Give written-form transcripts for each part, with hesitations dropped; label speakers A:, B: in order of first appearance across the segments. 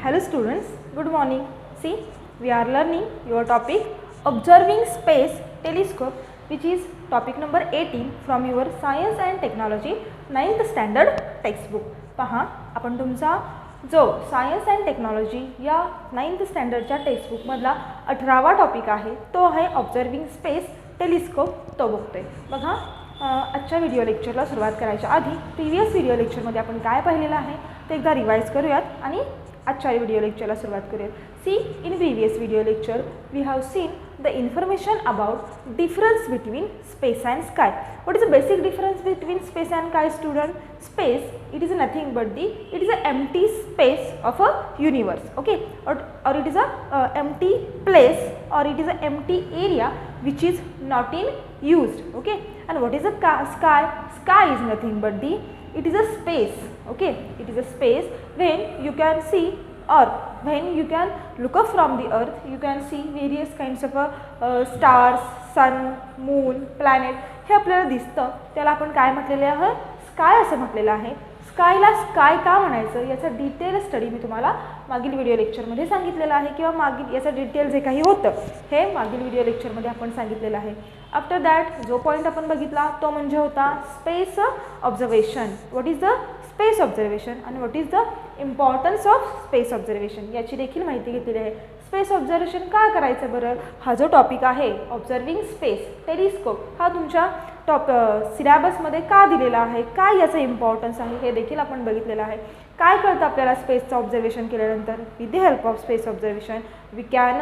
A: Hello students, good morning. See, we are learning your topic observing space telescope, which is topic number 18 from your science and technology 9th standard textbook. पहा आपण तुमचा जो science and technology या 9th स्टँडर्डच्या टेक्स्टबुकमधला 18वा topic आहे तो आहे observing space telescope. तो बघतोय. बघा आजच्या व्हिडिओ लेक्चरला सुरुवात करायच्या आधी प्रिव्हियस व्हिडिओ लेक्चरमध्ये आपण काय पाहिलेलं आहे ते एकदा रिवाइज करूयात आणि आजच्या व्हिडिओ लेक्चरला सुरुवात करूयात. See, in previous video lecture we have seen the information about difference between space and sky. What is the basic difference between space and sky, student? Space, it is nothing but it is a empty space of a universe, okay, or it is a empty place, or it is a empty area which is not in used, okay. And what is a sky? Sky is nothing but it is a space, okay, it is a space when you can see, or when you can look up from the earth, you can see various kinds of stars, sun, moon, planet. हे आपल्याला दिसतं, त्याला आपण काय म्हटलेले आहे? Sky असं म्हटलेलं आहे. स्कायला स्काय का म्हणायचं याचा डिटेल स्टडी मी तुम्हाला मागील व्हिडिओ लेक्चरमध्ये सांगितलेलं आहे, किंवा मागील याचा डिटेल जे काही होतं हे मागील व्हिडिओ लेक्चरमध्ये आपण सांगितलेलं आहे. आफ्टर दॅट जो पॉईंट आपण बघितला तो म्हणजे होता space observation. What is the space observation आणि what is the importance of space observation याची देखील माहिती घेतलेली आहे. स्पेस ऑब्झर्वेशन का करायचं बरं? हा जो टॉपिक आहे ऑब्झर्विंग स्पेस टेलिस्कोप हा तुमच्या सिलेबसमध्ये का दिलेला आहे, काय याचं इम्पॉर्टन्स आहे हे देखील आपण बघितलेलं आहे. काय कळतं आपल्याला स्पेसचं ऑब्झर्वेशन केल्यानंतर? With the help of space observation we can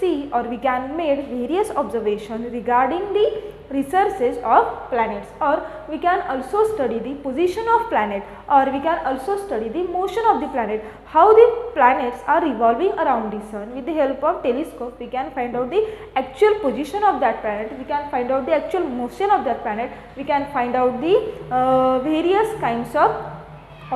A: see or we can made various observation regarding the researches of planets, or we can also study the position of planet, or we can also study the motion of the planet, how the planets are revolving around the sun. With the help of telescope we can find out the actual position of that planet, we can find out the actual motion of that planet, we can find out the various kinds of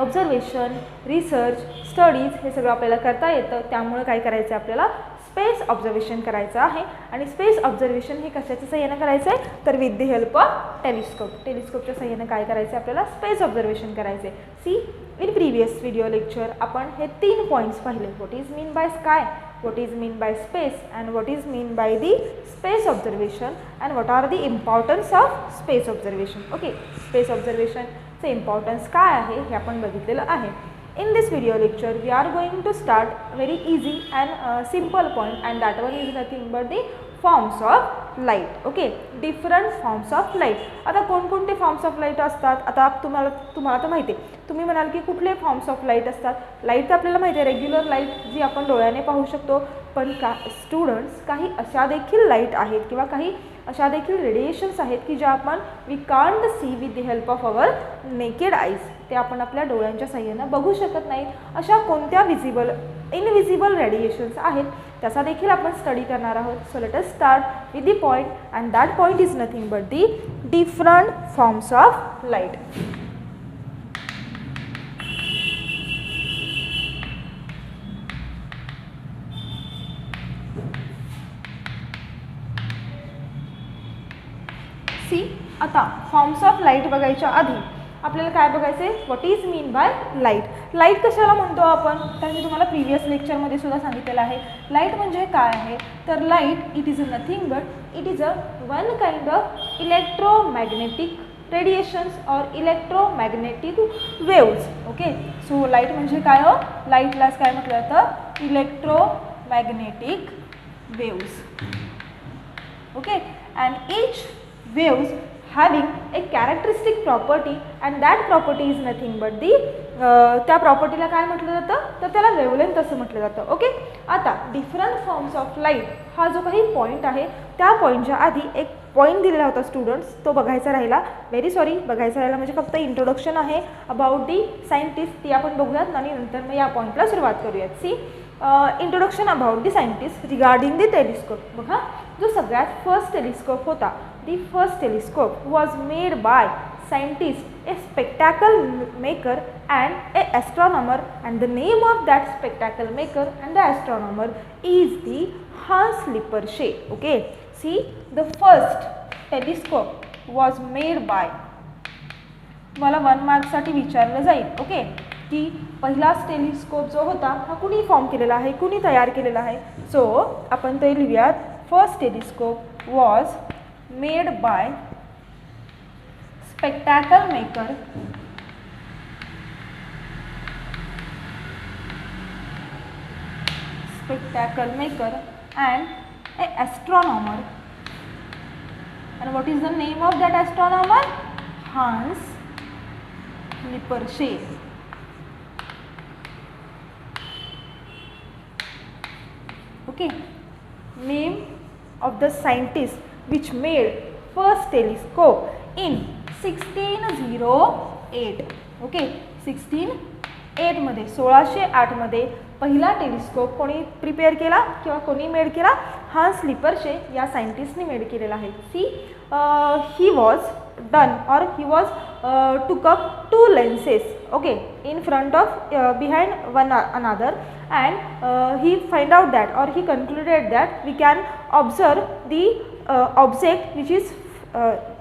A: observation, research, studies हे सगळं आपल्याला करता येतं. त्यामुळे काय करायचं आपल्याला? Space observation करायचं आहे. आणि स्पेस ऑब्झर्वेशन हे कशाच्या सहाय्याने करायचं आहे? तर with the help of telescope. टेलिस्कोपच्या सहाय्याने काय करायचं आपल्याला? स्पेस ऑब्झर्वेशन करायचे. See, in previous video lecture आपण हे 3 पॉईंट्स पाहिले. What is mean by sky, what is mean by space, and what is mean by the space observation, and what are the importance of space observation. Okay, space ऑब्झर्वेशनचं importance काय आहे हे आपण बघितलेलं आहे. In this video lecture we are going to start very easy and simple point, and that one is nothing but the forms of light. Okay, different forms of light. आता कोणकोणते forms of light असतात? आता तुम्हाला तर माहिती आहे. तुम्ही म्हणाल की कुठले फॉर्म्स ऑफ लाईट असतात? लाईट तर आपल्याला माहिती आहे, रेग्युलर लाईट जी आपण डोळ्याने पाहू शकतो, पण स्टुडंट्स काही अशा देखील लाईट आहेत किंवा काही अशा देखील रेडिएशन्स आहेत की ज्या आपण we can't see with the help of our naked eyes. ते आपण आपल्या डोळ्यांच्या साह्यानं बघू शकत नाहीत. अशा कोणत्या इनविजिबल रेडिएशन्स आहेत त्याचा देखील आपण स्टडी करणार आहोत. So let us start with the point, and that point is nothing but the different forms of light. See, आता फॉर्म्स ऑफ लाईट बघायच्या आधी आपल्याला काय बघायचं आहे? What is mean by light. Light कशाला म्हणतो आपण? तर मी तुम्हाला प्रिव्हियस लेक्चरमध्ये सुद्धा सांगितलेलं आहे. लाईट म्हणजे काय आहे? तर light it is nothing but it is one kind of electromagnetic radiations or electromagnetic waves. Okay, so light म्हणजे काय हो? लाईटलाच काय म्हटलं जातं? Electromagnetic waves. Okay, and each waves having a characteristic property, and that property is nothing but त्या प्रॉपर्टीला काय म्हटलं जातं? तर त्याला वेवलेंथ असं म्हटलं जातं. ओके, आता डिफरंट फॉर्म्स ऑफ लाईट हा जो काही पॉईंट आहे त्या पॉईंटच्या आधी एक पॉईंट दिलेला होता स्टुडंट्स, तो बघायचा राहिला. व्हेरी सॉरी, बघायचा राहिला म्हणजे फक्त इंट्रोडक्शन आहे अबाउट दी सायंटिस्ट, ती आपण बघूयात आणि नंतर मग या पॉईंटला सुरुवात करूयात. See, introduction about the scientist regarding the telescope. बघा, जो सगळ्यात फर्स्ट टेलिस्कोप होता, the first telescope was made by scientist, a spectacle maker and a astronomer, and the name of that spectacle maker and the astronomer is the Hans Lippershey. Okay, see, the first telescope was made by, तुम्हाला 1 मार्कसाठी विचारलं जाईल. Okay, की पहिलाच telescope जो होता हा कुणी form केलेला आहे, कुणी तयार केलेला आहे. सो आपण ते लिहूयात. First telescope was made by spectacle maker and a astronomer. And what is the name of that astronomer? Hans Lippershey. Okay, name of the scientist which made first telescope in 1608. Okay, 1608 मध्ये 1608 मध्ये पहिला telescope कोणी prepare केला किंवा कोणी made केला? Hans Lippershey या सायंटिस्टने made केलेला आहे. सी ही वॉज डन और he was took up two lenses, okay, in front of behind one another, and he find out that, or he concluded that we can observe the object which is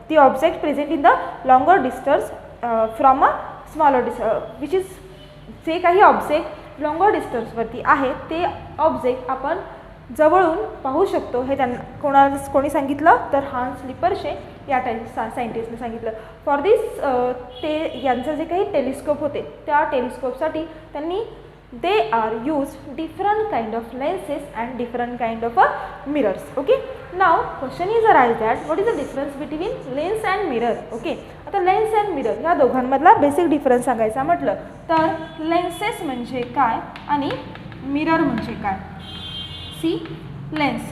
A: the object present in the longer distance from a smaller distance, which is जे काही object longer डिस्टन्सवरती आहे ते object आपण जवळून पाहू शकतो. हे त्यांना कोणी सांगितलं? तर हान्स लिपरशे या सायंटिस्टने सांगितलं. फॉर दिस ते यांचं जे काही टेलिस्कोप होते त्या टेलिस्कोपसाठी त्यांनी they are used different kind of lenses and different kind of mirrors. Okay, now question is arise that what is the difference between lens and mirror? Okay, आता लेन्स अँड मिरर या दोघांमधला basic difference सांगायचा म्हटलं तर lenses म्हणजे काय आणि mirror म्हणजे काय? सी लेन्स,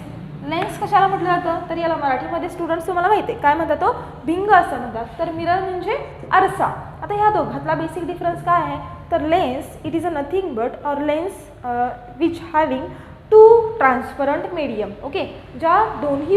A: लेन्स कशाला म्हटलं जातं? तर याला मराठीमध्ये स्टुडंट्स तुम्हाला माहिती आहे काय म्हणतात? तो भिंग असं म्हणतात. तर मिरर म्हणजे आरसा. आता ह्या दोघातला बेसिक डिफरन्स काय आहे? तर lens it is a nothing but or lens which having two transparent medium. Okay, ज्याला दोन्ही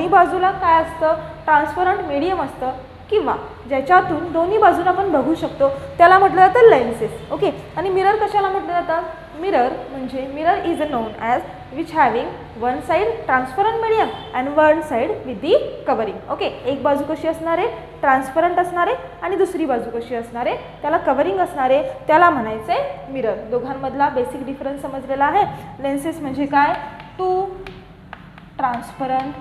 A: बाजूला काय असतं? ट्रान्सपरंट मीडियम असतं किंवा ज्याच्यातून दोन्ही बाजूला आपण बघू शकतो त्याला म्हटलं जातं लेन्सेस. ओके, आणि मिरर कशाला म्हटलं जातं? मिरर म्हणजे mirror is known as which having one side transparent medium and one side with the covering. Okay, एक बाजू कशी असणार आहे? ट्रान्सपरंट असणार आहे आणि दुसरी बाजू कशी असणार आहे? त्याला कवरिंग असणार आहे, त्याला म्हणायचं आहे मिरर. दोघांमधला बेसिक डिफरन्स समजलेला आहे. लेन्सेस म्हणजे काय? Two transparent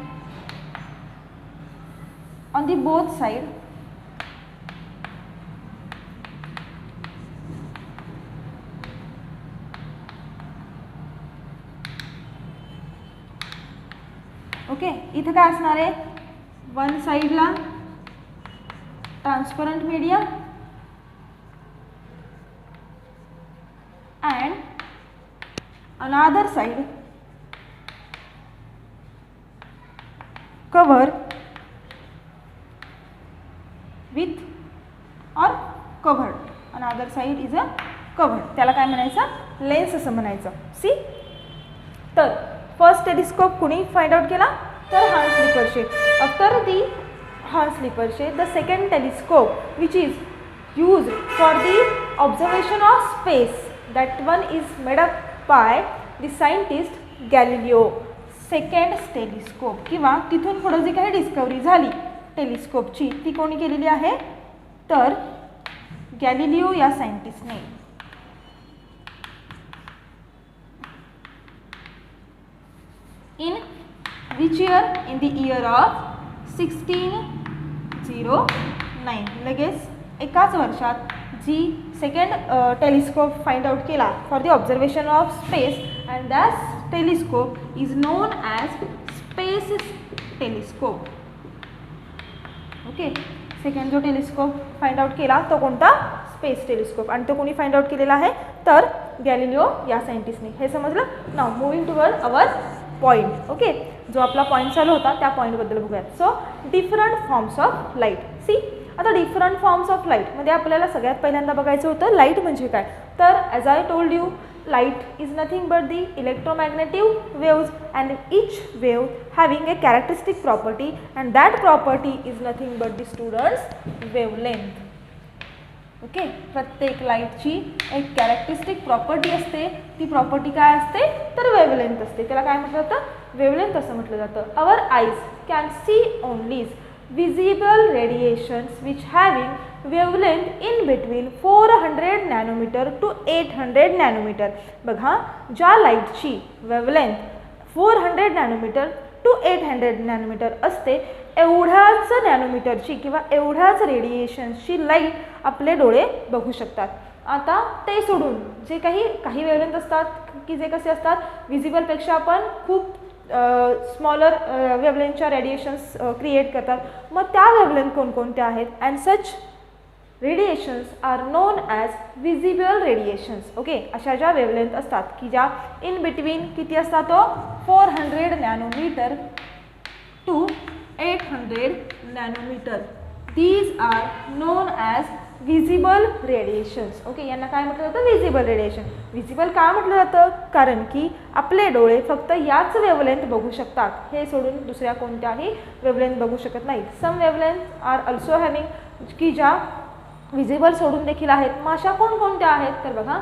A: on the both side okay. इथं काय असणार आहे? वन साईडला transparent medium and another side cover with or covered. Another side is a covered. त्याला काय म्हणायचं? लेन्स असं म्हणायचं. सी, तर फर्स्ट टेलिस्कोप कुणी फाइंड आउट केला? तर Hans Lippershey. After the Hans Lippershey the second telescope which is used for the observation of space, that one is made up by the scientist Galileo. Second telescope किंवा तिथून पुढे जी काही discovery झाली टेलिस्कोपची ती कोणी केलेली आहे? तर गॅलिलिओ या सायंटिस्टने. In which year? In the year of 1609. लगेच एकाच वर्षात जी सेकंड टेलिस्कोप फाइंड आउट केला for the observation of space and that telescope is known as space telescope. Okay, second जो टेलिस्कोप फाइंड आउट केला तो कोणता? Space telescope. आणि तो कोणी फाइंड आउट केलेला आहे? तर गॅलिलिओ या सायंटिस्टने. हे समजलं? Now moving toward our point. Okay, जो आपला पॉईंट चालू होता त्या पॉईंटबद्दल बघूयात. So different forms of light. See, आता डिफरंट फॉर्म्स ऑफ लाईटमध्ये आपल्याला सगळ्यात पहिल्यांदा बघायचं होतं लाईट म्हणजे काय. तर as I told you, light is nothing but the electromagnetic waves and each wave having a characteristic property and that property is nothing but the students wavelength. Okay, प्रत्येक लाईटची एक कॅरेक्टरिस्टिक प्रॉपर्टी असते. ती property काय असते? तर wavelength असते. त्याला काय म्हटलं जातं? वेवलेंथ असं म्हटलं जातं. Our eyes can see only visible radiations which having wavelength in between 400 nanometer to 800 nanometer. बघा, ज्या लाईटची वेवलेंथ 400 नॅनोमीटर टू 800 नॅनोमीटर असते, एवढ्याच नॅनोमीटरची किंवा एवढ्याच रेडिएशन्सची लाईट आपले डोळे बघू शकतात. आता ते सोडून जे काही वेवलेंथ असतात की जे कसे असतात, विजिबलपेक्षा पण खूप स्मॉलर वेवलेंथच्या रेडिएशन्स क्रिएट करतात. मग त्या वेवलेंथ कोणकोणत्या आहेत? And such radiations are known as visible radiations. Okay, अशा ज्या वेवलेंथ असतात की ज्या इन बिटवीन किती असतात, तो 400 nanometre to 800 nanometre, these are known as visible radiations. Okay, यांना काय म्हटलं जातं? Visible radiation. विजिबल का म्हटलं जातं? कारण की आपले डोळे फक्त याच वेवलेंथ बघू शकतात, हे सोडून दुसऱ्या कोणत्याही वेवलेंथ बघू शकत नाहीत. सम वेवलेंथ आर ऑल्सो हॅव्हिंग की ज्या विजिबल सोडून देखील आहेत. मग अशा कोणकोणत्या आहेत? तर बघा,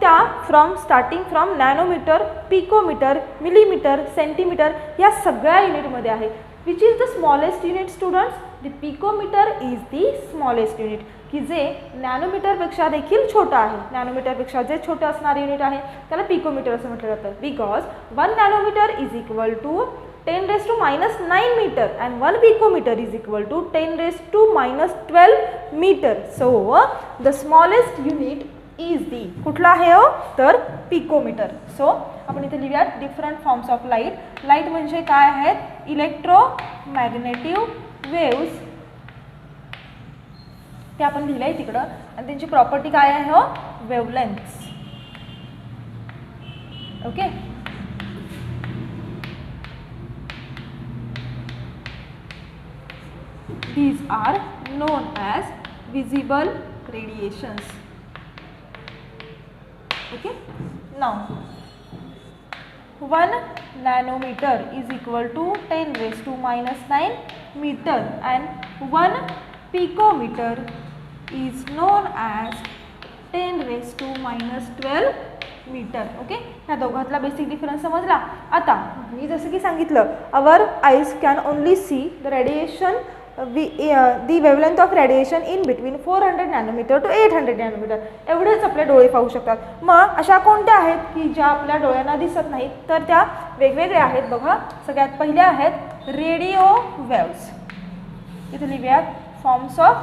A: त्या starting from nanometre, picometre, millimetre, centimetre या सगळ्या युनिटमध्ये आहे. Which is the smallest unit students? The picometre is the smallest unit, की जे नॅनोमीटरपेक्षा देखील छोटं आहे. नॅनोमीटरपेक्षा जे छोटं असणारे युनिट आहे त्याला पिकोमीटर असं म्हटलं जातं. Because 1 nanometre is equal to 10⁻⁹ meter and 1 picometer is equal to 10⁻12 meter. So the smallest unit is the कुठला आहे हो? तर पिकोमीटर. सो आपण इथे लिहूयात different forms of light. Light म्हणजे काय आहेत? इलेक्ट्रोमॅग्नेटिव्ह वेव्स, ते आपण लिहिलं आहे तिकडं. आणि त्यांची प्रॉपर्टी काय आहे हो? Wavelengths. Okay, these are known as visible radiations. Okay, now 1 nanometer is equal to 10⁻⁹ meter and 1 picometer is known as 10⁻12 metre. Okay, ह्या दोघातला बेसिक डिफरन्स समजला. आता मी जसं की सांगितलं, our eyes can only see the radiation, the wavelength of radiation in between 400 nanometre to 800 nanometer, एवढेच आपले डोळे पाहू शकतात. मग अशा कोणत्या आहेत की ज्या आपल्या डोळ्यांना दिसत नाहीत? तर त्या वेगवेगळ्या आहेत. बघा, सगळ्यात पहिल्या आहेत रेडिओ वेव्स. इथे लिहूयात फॉर्म्स ऑफ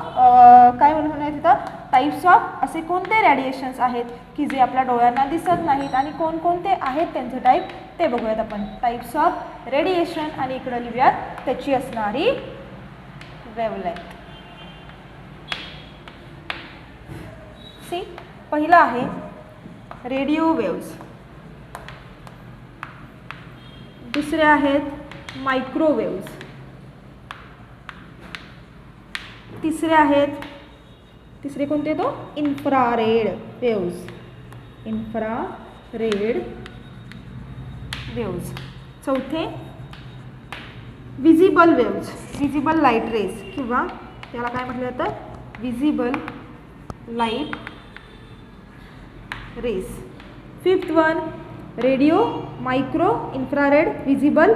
A: काय म्हणून तिथं टाईप्स ऑफ असे कोणते रेडिएशन्स आहेत की जे आपल्या डोळ्यांना दिसत नाहीत आणि कोणकोणते आहेत त्यांचे टाईप ते बघूयात आपण. टाईप्स ऑफ रेडिएशन आणि इकडं लिहूयात त्याची असणारी वेवलेंथ. सी, पहिला आहे रेडिओ वेव्स, दुसरे आहेत मायक्रोवेव्स, तिसरे कोणते? तो इन्फ्रारेड वेव्स. Infrared waves. चौथे visible waves, visible light rays किंवा त्याला काय म्हटलं जातं? Visible light rays. Fifth one radio, micro, infrared, visible,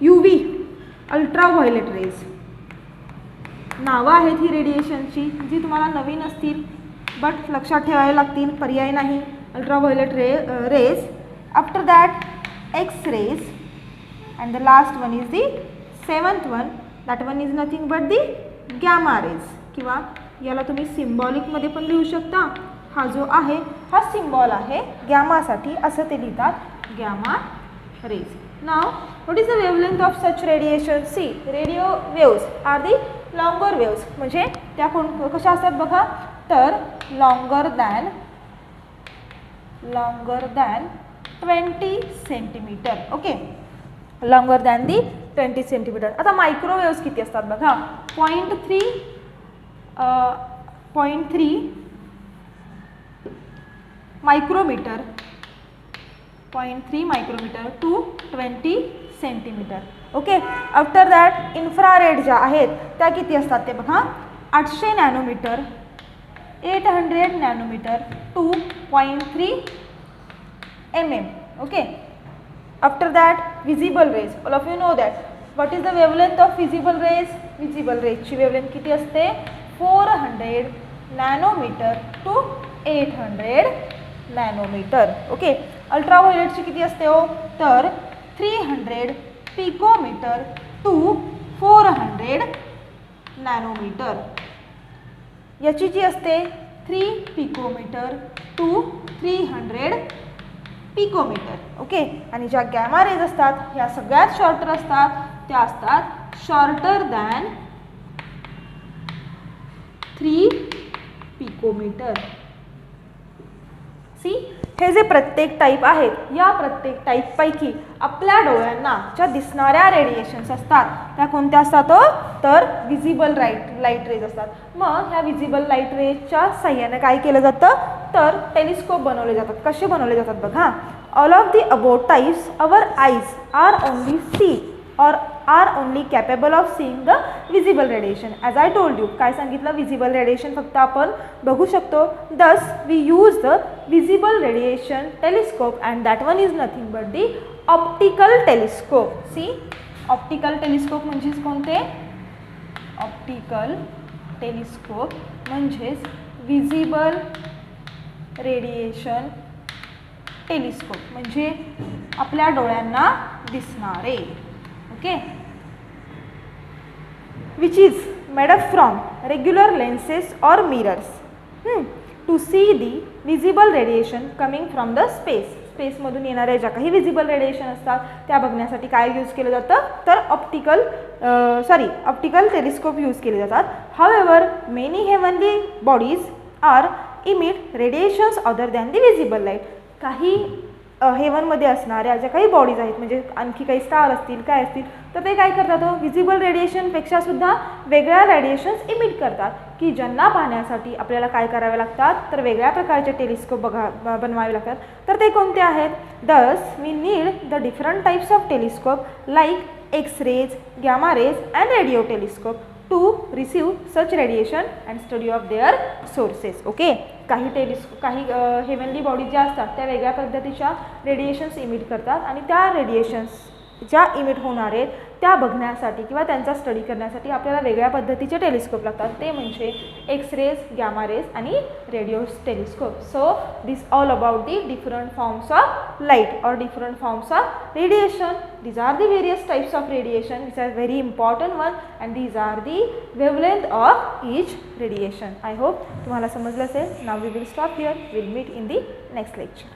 A: UV, ultraviolet rays. नावं आहेत ही रेडिएशनची जी तुम्हाला नवीन असतील बट लक्षात ठेवायला लागतील, पर्याय नाही. Ultraviolet rays, after that X rays, and the last one is the seventh one, that one is nothing but the gamma rays. किंवा याला तुम्ही सिम्बॉलिकमध्ये पण लिहू शकता. हा जो आहे हा सिम्बॉल आहे गॅमासाठी, असं ते लिहितात, गॅमा रेज. नाव what is the wavelength of such radiation? See, radio waves are the longer waves, म्हणजे त्या कशा असतात बघा, तर longer than 20 centimetre. Okay, longer than the 20 centimetre. आता मायक्रोवेव्स किती असतात बघा, 0.3 micrometre, 0.3 micrometre to 20 centimetre. Okay, after that infrared ज्या आहेत त्या किती असतात ते बघा, 800 nanometre, 800 nanometre to 0.3 mm. Okay, after that visible rays, all of you know that what is the wavelength of visible rays? Visible रेजची वेवलेंथ किती असते 400 नॅनोमीटर टू 800 नॅनोमीटर. ओके. अल्ट्राव्हायोलेटची किती असते हो तर 300 पिकोमीटर टू 400 नॅनोमीटर. याची जी असते 3 पिकोमीटर टू 300 पिकोमीटर. ओके. आणि ज्या गॅमा रेज असतात ह्या सगळ्यात शॉर्टर असतात, त्या असतात शॉर्टर दॅन 3 पिकोमीटर. सी, हे जे प्रत्येक टाईप आहेत या प्रत्येक टाईपपैकी आपल्या डोळ्यांना ज्या दिसणाऱ्या रेडिएशन्स असतात त्या कोणत्या असतात तर विजिबल लाईट रेज असतात. मग ह्या विजिबल लाईट रेजच्या साह्याने काय केलं जातं तर टेलिस्कोप बनवले जातात. कसे बनवले जातात बघा. All of the above types our eyes are only see or are only capable of seeing the visible radiation. As I told you, काय सांगितलं visible radiation फक्त आपण बघू शकतो. Thus we use the visible radiation telescope and that one is nothing but the optical telescope. See, optical telescope म्हणजेच कोणते optical telescope म्हणजेच visible radiation telescope म्हणजे आपल्या डोळ्यांना दिसणारे. Okay, which is made up from regular lenses or mirrors to see the visible radiation coming from the space. Space मधून येणाऱ्या ज्या काही विजिबल रेडिएशन असतात त्या बघण्यासाठी काय यूज केलं जातं तर ऑप्टिकल टेलिस्कोप यूज केले जातात. However many heavenly bodies are emit radiations other than the visible light. काही हेवनमध्ये असणाऱ्या ज्या काही बॉडीज आहेत म्हणजे आणखी काही स्टार असतील काय असतील तर ते काय करतात विजिबल रेडिएशनपेक्षा सुद्धा वेगळ्या रेडिएशन्स इमिट करतात की ज्यांना पाहण्यासाठी आपल्याला काय करावे लागतात तर वेगळ्या प्रकारचे टेलिस्कोप बनवावे लागतात. तर ते कोणते आहेत. Thus we need the different types of telescope like X rays, gamma rays and radio telescope to receive such radiation and study of their sources. Okay. काही हेवनली बॉडीज ज्या असतात त्या वेगळ्या पद्धतीच्या रेडिएशन्स इमिट करतात आणि त्या रेडिएशन्स ज्या इमिट होणार आहेत त्या बघण्यासाठी किंवा त्यांचा स्टडी करण्यासाठी आपल्याला वेगळ्या पद्धतीचे टेलिस्कोप लागतात. ते म्हणजे एक्स रेज, गॅमा रेज आणि radio telescope. So this all about the different forms of light or different forms of radiation. These are the various types of radiation which are very important one and these are the wavelength of each radiation. I hope तुम्हाला समजलं असेल. Now we will stop here. We'll meet in the next lecture.